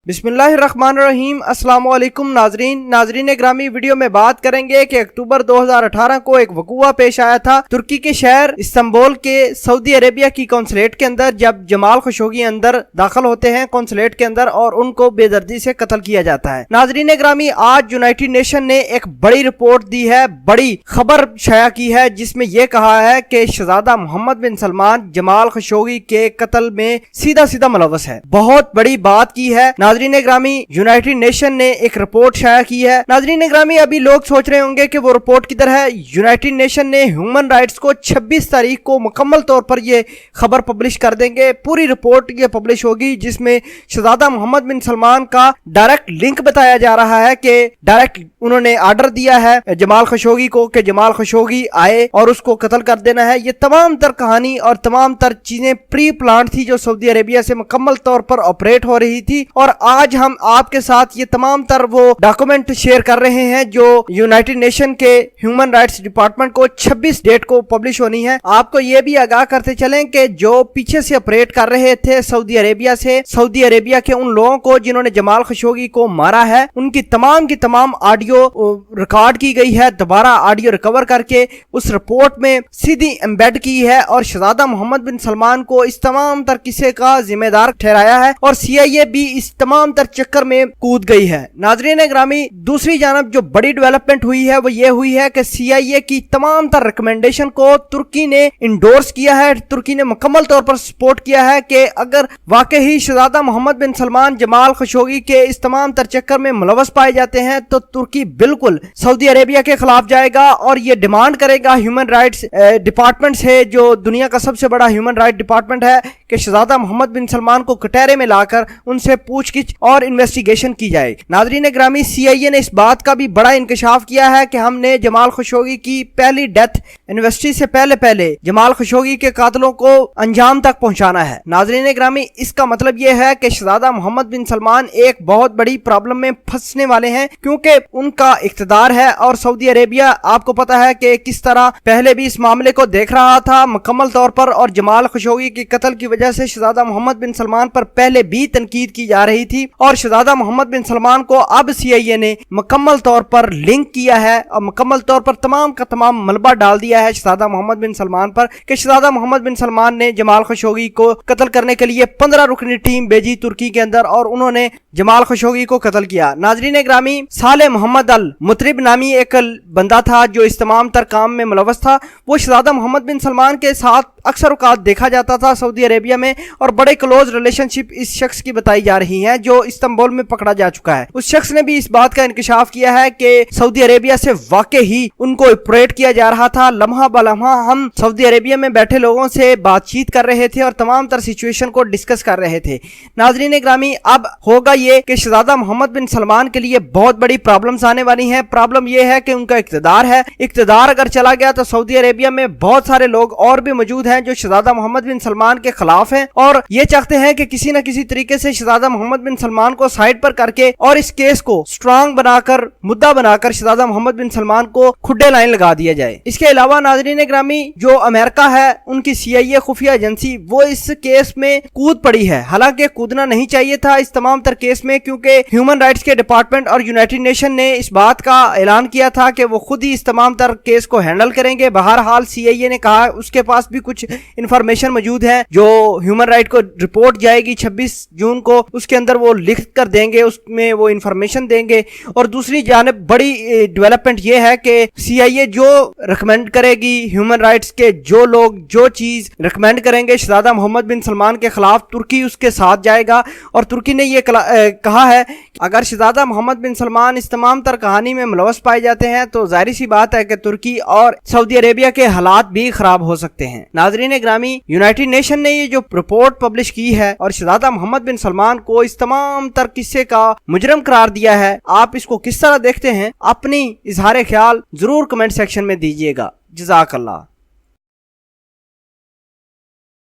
बिस्मिल्लाहिर्रहमानिर्रहीम। अस्सलाम वालेकुम नाजरीन ग्रामी, वीडियो में बात करेंगे कि अक्टूबर 2018 को एक वकूआ पेश आया था तुर्की के शहर इस्तांबुल के सऊदी अरेबिया की कौंसलेट के अंदर, जब जमाल खशोगी अंदर दाखिल होते हैं कौंसलेट के अंदर और उनको बेदर्दी से कत्ल किया जाता है। नाजरीन ग्रामी, आज यूनाइटेड नेशन ने एक बड़ी रिपोर्ट दी है, बड़ी खबर शाया की है, जिसमें यह कहा है कि शहजादा मोहम्मद बिन सलमान जमाल खशोगी के कत्ल में सीधा सीधा मुलव्वस है। बहुत बड़ी बात की है नाजरीन ग्रामी, यूनाइटेड नेशन ने एक रिपोर्ट शाया की है। नाजरीन ग्रामी, अभी लोग सोच रहे होंगे कि वो रिपोर्ट किधर है। यूनाइटेड नेशन ने ह्यूमन राइट्स को 26 तारीख को मुकम्मल तौर पर ये खबर पब्लिश कर देंगे। पूरी रिपोर्ट ये पब्लिश होगी, जिसमें शहजादा मोहम्मद बिन सलमान का डायरेक्ट लिंक बताया जा रहा है कि डायरेक्ट उन्होंने आर्डर दिया है जमाल खशोगी को कि जमाल खशोगी आए और उसको कत्ल कर देना है। ये तमाम तर कहानी और तमाम तर चीजें प्री प्लान थी जो सऊदी अरेबिया से मुकम्मल तौर पर ऑपरेट हो रही थी, और आज हम आपके साथ ये तमाम तर वो डॉक्यूमेंट शेयर कर रहे हैं जो यूनाइटेड नेशन के ह्यूमन राइट्स डिपार्टमेंट को 26 डेट को पब्लिश होनी है। आपको ये भी आगाह करते चलें कि जो पीछे से ऑपरेट कर रहे थे सऊदी अरेबिया से, सऊदी अरेबिया के उन लोगों को जिन्होंने जमाल खशोगी को मारा है, उनकी तमाम ऑडियो रिकॉर्ड की गई है, दोबारा ऑडियो रिकवर करके उस रिपोर्ट में सीधी एम्बेड की है और शहजादा मोहम्मद बिन सलमान को इस तमाम तर किस्से का जिम्मेदार ठहराया है और CIA भी इस तमाम तर चक्कर में कूद गई है। नाजरीन ग्रामी, दूसरी जानब जो बड़ी डेवलपमेंट हुई है वो ये हुई है कि CIA की तमाम तर रिकमेंडेशन को तुर्की ने इंडोर्स किया है। तुर्की ने मुकम्मल तौर पर सपोर्ट किया है कि अगर वाकई ही शहजादा मोहम्मद बिन सलमान जमाल खशोगी के इस तमाम तर चक्कर में मुलव्वस पाए जाते हैं तो तुर्की बिल्कुल सऊदी अरेबिया के खिलाफ जाएगा और ये डिमांड करेगा ह्यूमन राइट्स डिपार्टमेंट से, जो दुनिया का सबसे बड़ा ह्यूमन राइट डिपार्टमेंट है, कि शहजादा मोहम्मद बिन सलमान को कटहरे में लाकर उनसे पूछगिछ और इन्वेस्टिगेशन की जाए। नाजरीन ग्रामी, CIA ने इस बात का भी बड़ा इंकशाफ किया है कि हमने जमाल खशोगी की पहली डेथ एनिवर्सरी से पहले जमाल खशोगी के कातलों को अंजाम तक पहुंचाना है। नाजरीन ग्रामी, इसका मतलब यह है कि शहजादा मोहम्मद बिन सलमान एक बहुत बड़ी प्रॉब्लम में फंसने वाले हैं, क्योंकि उनका इख्तिदार है और सऊदी अरेबिया आपको पता है कि किस तरह पहले भी इस मामले को देख रहा था मुकम्मल तौर पर, और जमाल खशोगी के कत्ल की वजह से शहजादा मोहम्मद बिन सलमान पर पहले भी तनकीद की जा रही थी और शहजादा मोहम्मद बिन सलमान को अब CIA ने मुकम्मल तौर पर लिंक किया है और मुकम्मल तौर पर तमाम का तमाम मलबा डाल दिया है शहजादा मोहम्मद बिन सलमान पर कि शहजादा मोहम्मद बिन सलमान ने जमाल खशोगी को कत्ल करने के लिए 15 रुकनी टीम भेजी तुर्की के अंदर और उन्होंने जमाल खशोगी को कत्ल किया। नाजरीन ग्रामी, साले मोहम्मद अल मुतरिब नामी एक बंदा था जो इस तमाम तर काम में मुलव्वस था। वो शहजादा मोहम्मद बिन सलमान के साथ अक्सर औकात देखा जाता था सऊदी अरेबिया में और बड़े क्लोज रिलेशनशिप इस शख्स की बताई जा रही है जो इस्तांबुल में पकड़ा जा चुका है। उस शख्स ने भी इस बात का इंकशाफ किया है कि सऊदी अरेबिया से वाकई ही उनको ऑपरेट किया जा रहा था। लम्हा बलम्हा हम सऊदी अरेबिया में बैठे लोगों से बातचीत कर रहे थे और तमाम तर सिचुएशन को डिस्कस कर रहे थे। नाजरीन ग्रामी, अब होगा ये कि शहजादा मोहम्मद बिन सलमान के लिए बहुत बड़ी प्रॉब्लम्स आने वाली हैं। प्रॉब्लम यह है कि उनका इख्तिदार है, इख्तिदार अगर चला गया तो सऊदी अरेबिया में बहुत सारे लोग और भी मौजूद हैं जो शहजादा मोहम्मद बिन सलमान के खिलाफ हैं और ये चाहते हैं कि किसी न किसी तरीके से शहजादा मोहम्मद बिन सलमान को साइड पर करके और इस केस को स्ट्रांग बनाकर, मुद्दा बनाकर शहजादा मोहम्मद बिन सलमान को खुड्डे लाइन लगा दिया जाए। इसके अलावा नाजरीन ग्रामी, जो अमेरिका है उनकी CIA खुफिया एजेंसी वो इस केस में कूद पड़ी है। हालांकि कूदना नहीं चाहिए था इस तमाम तर केस में, क्योंकि ह्यूमन राइट्स के डिपार्टमेंट और यूनाइटेड नेशन ने इस बात का ऐलान किया था कि वो खुद ही इस तमाम तर केस को हैंडल करेंगे। बहरहाल CIA ने कहा उसके पास भी कुछ इंफॉर्मेशन मौजूद है जो ह्यूमन राइट को रिपोर्ट जाएगी 26 जून को, उसके अंदर वो लिख कर देंगे, उसमें वो इंफॉर्मेशन देंगे। और दूसरी जानिब बड़ी डेवलपमेंट ये है कि CIA जो रिकमेंड करेगी, ह्यूमन राइट्स के जो लोग जो चीज रिकमेंड करेंगे शहजादा मोहम्मद बिन सलमान के खिलाफ, तुर्की उसके साथ जाएगा। और तुर्की ने ये कहा है अगर शहजादा मोहम्मद बिन सलमान इस तमाम तर कहानी में मुलव्वस पाए जाते हैं तो जाहिर सी बात है कि तुर्की और सऊदी अरेबिया के हालात भी खराब हो सकते हैं। नाजरीन ग्रामी, यूनाइटेड नेशन ने ये जो रिपोर्ट पब्लिश की है और शहजादा मोहम्मद बिन सलमान को इस तमाम तर किस्से का मुजरम करार दिया है, आप इसको किस तरह देखते हैं? अपनी इजहार ख्याल जरूर कमेंट सेक्शन में दीजिएगा। जज़ाकल्लाह।